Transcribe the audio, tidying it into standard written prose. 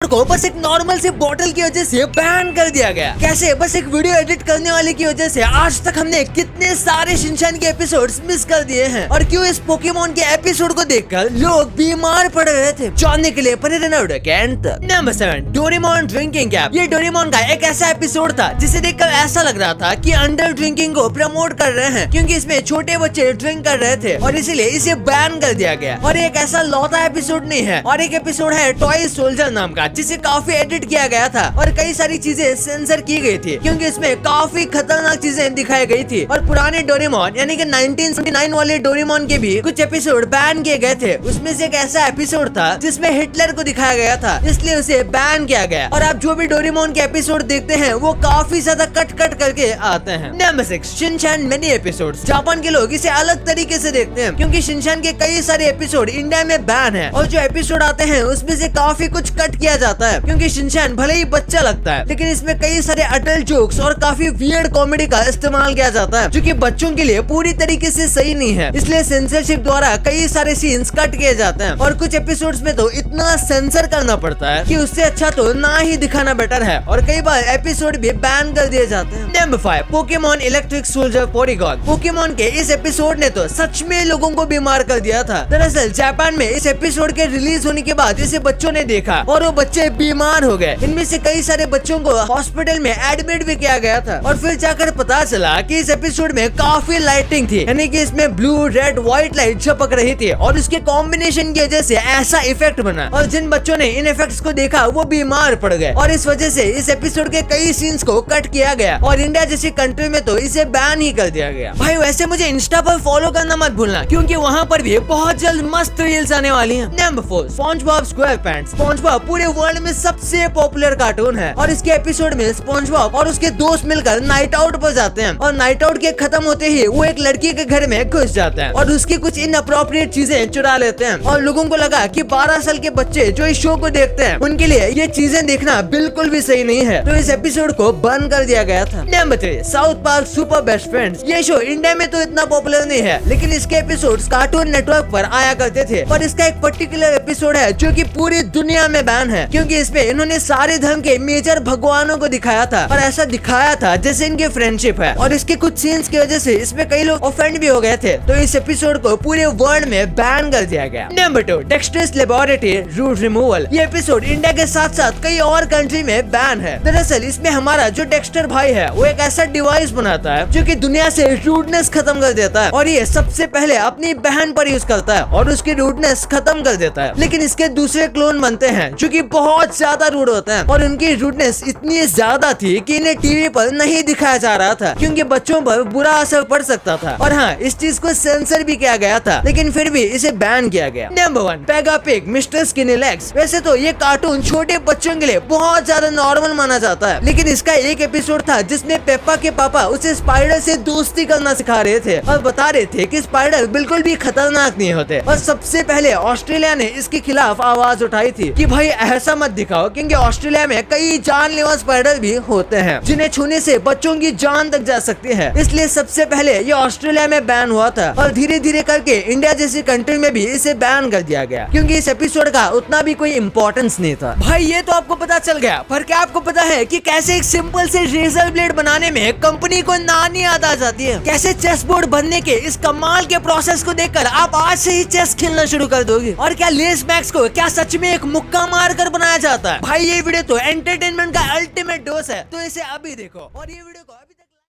को बस एक नॉर्मल सी बोतल की वजह से बैन कर दिया गया। कैसे? बस एक वीडियो एडिट करने वाले की वजह से आज तक हमने कितने सारे शिनचैन के एपिसोड्स मिस कर दिए हैं, और क्यों इस पोकेमोन के एपिसोड को देखकर लोग बीमार पड़ रहे थे। जानने के लिए बने रहना वीडियो के अंत तक। Number 7, Doraemon drinking cap. ये डोरेमोन का एक ऐसा एपिसोड था जिसे देखकर ऐसा लग रहा था कि अंडर ड्रिंकिंग को प्रमोट कर रहे हैं, क्योंकि इसमें छोटे बच्चे ड्रिंक कर रहे थे और इसीलिए इसे बैन कर दिया गया। और एक ऐसा लौता एपिसोड नहीं है, और एक एपिसोड है टॉय सोल्जर नाम का, जिसे काफी एडिट किया गया था और कई सारी चीजें सेंसर की गई थी, क्योंकि इसमें काफी खतरनाक चीजें दिखाई गई थी। और पुराने डोरेमोन यानी कि 1979 वाले डोरेमोन के भी कुछ एपिसोड बैन किए गए थे। उसमें से एक ऐसा एपिसोड था जिसमें हिटलर को दिखाया गया था, इसलिए उसे बैन किया गया। और आप जो भी डोरेमोन के एपिसोड देखते हैं वो काफी ज्यादा कट करके आते हैं। Number 6, Shinchan mini episodes. Japan के लोग इसे अलग तरीके से देखते हैं, क्योंकि शिनचैन के कई सारे एपिसोड इंडिया में बैन है, और जो एपिसोड आते हैं उसमें से काफी कुछ कट किया जाता है, क्योंकि शिनचैन भले ही बच्चा लगता है लेकिन इसमें कई सारे अडल्ट जोक्स और काफी वियर्ड कॉमेडी का इस्तेमाल किया जाता है, जो कि बच्चों के लिए पूरी तरीके से सही नहीं है। इसलिए सेंसरशिप द्वारा कई सारे सीन्स कट किए जाते हैं, और कुछ एपिसोड्स में तो इतना सेंसर करना पड़ता है कि उससे अच्छा तो ना ही दिखाना बेटर है, और कई बार एपिसोड भी बैन कर दिए जाते हैं। Number 5, Pokemon electric soldier polygon. Pokemon के इस एपिसोड ने तो सच में लोगों को बीमार कर दिया था। दरअसल जापान में इस एपिसोड के रिलीज होने के बाद इसे बच्चों ने देखा और वो बच्चे बीमार हो गए। इनमें से कई सारे बच्चों को हॉस्पिटल में एडमिट भी किया गया था, और फिर जाकर पता चला कि इस एपिसोड में काफी लाइटिंग थी, यानी कि इसमें ब्लू रेड व्हाइट लाइट झपक रही थी, और उसके कॉम्बिनेशन की वजह से ऐसा इफेक्ट बना, और जिन बच्चों ने इन इफेक्ट्स को देखा वो बीमार पड़ गए, और इस वजह से इस एपिसोड के कई सीन्स को कट किया गया, और इंडिया जैसी कंट्री में तो इसे बैन ही कर दिया गया। भाई वैसे मुझे इंस्टा पर फॉलो करना मत भूलना, क्योंकि वहाँ पर भी बहुत जल्द मस्त रील्स आने वाली हैं। Number 4, SpongeBob SquarePants. स्पॉन्जबॉब पूरे वर्ल्ड में सबसे पॉपुलर कार्टून है, और इसके एपिसोड में स्पॉन्जबॉब और उसके दोस्त मिलकर नाइट आउट पर जाते हैं, और नाइट आउट के खत्म होते ही वो एक लड़की के घर में घुस जाते हैं और उसकी कुछ इनअप्रोप्रिएट चीजें चुरा लेते हैं, और लोगों को लगा कि 12 साल के बच्चे जो इस शो को देखते हैं उनके लिए ये चीजें देखना बिल्कुल भी सही नहीं है, तो इस एपिसोड को बंद कर दिया गया था। Number 3, south park super best friends. ये शो इंडिया में तो इतना पॉपुलर नहीं है, लेकिन इसके एपिसोड्स कार्टून नेटवर्क पर आया करते थे, और इसका एक पर्टिकुलर एपिसोड है जो कि पूरी दुनिया में बैन है, क्योंकि इसमें इन्होंने सारे धर्म के मेजर भगवानों को दिखाया था, और ऐसा दिखाया था जैसे इनकी फ्रेंडशिप है, और इसके कुछ सीन्स की वजह से इसमें कई लोग ऑफेंड भी हो गए थे, तो इस एपिसोड को पूरे वर्ल्ड में बैन कर दिया गया। Number 2, Dexter's laboratory root removal. ये एपिसोड इंडिया के साथ साथ कई और कंट्री में बैन है। दरअसल इसमें हमारा जो डेक्स्टर भाई है वो एक ऐसा डिवाइस बनाता है जो कि दुनिया से रूडनेस खत्म कर देता है, और ये सबसे पहले अपनी बहन पर यूज करता है और उसकी रूडनेस खत्म कर देता है। लेकिन इसके दूसरे क्लोन बनते हैं जो कि बहुत ज्यादा रूड होते हैं, और उनकी रूडनेस इतनी ज्यादा थी कि इन्हें टीवी पर नहीं दिखाया जा रहा था, क्योंकि बच्चों पर बुरा असर पड़ सकता था। और हाँ, इस चीज को सेंसर भी किया गया था, लेकिन फिर भी इसे बैन किया गया। नंबर 1, पेगा पिग मिस्टर स्किनी लेग्स। वैसे तो ये कार्टून छोटे बच्चों के लिए बहुत ज्यादा नॉर्मल माना जाता है, लेकिन इसका एक एपिसोड था जिसमें पेप्पा के पापा उसे स्पाइडर से दोस्ती करना सिखा रहे थे, और बता रहे थे कि स्पाइडर बिल्कुल भी खतरनाक नहीं होते। और सबसे पहले ऑस्ट्रेलिया ने इसके खिलाफ आवाज उठाई थी कि भाई ऐसा मत दिखाओ, क्योंकि ऑस्ट्रेलिया में कई जानलेवा स्पाइडर भी होते हैं जिन्हें छूने से बच्चों की जान तक जा सकती है। इसलिए सबसे पहले ये ऑस्ट्रेलिया में बैन हुआ था, और धीरे धीरे करके इंडिया जैसी कंट्री में भी इसे बैन कर दिया गया, क्योंकि इस एपिसोड का उतना भी कोई इम्पोर्टेंस नहीं था। भाई ये तो आपको पता चल गया, पर क्या आपको पता है कि कैसे एक सिंपल से रेजर ब्लेड बनाने में कंपनी को नानी याद आ जाती है? कैसे चेस बोर्ड बनने के इस कमाल के प्रोसेस को देखकर आप आज से ही चेस खेलना शुरू कर दोगे? और क्या लेस मैक्स को क्या सच में एक मुक्का मार कर बनाया जाता है? भाई ये वीडियो तो एंटरटेनमेंट का अल्टीमेट डोज है, तो इसे अभी देखो, और ये वीडियो को अभी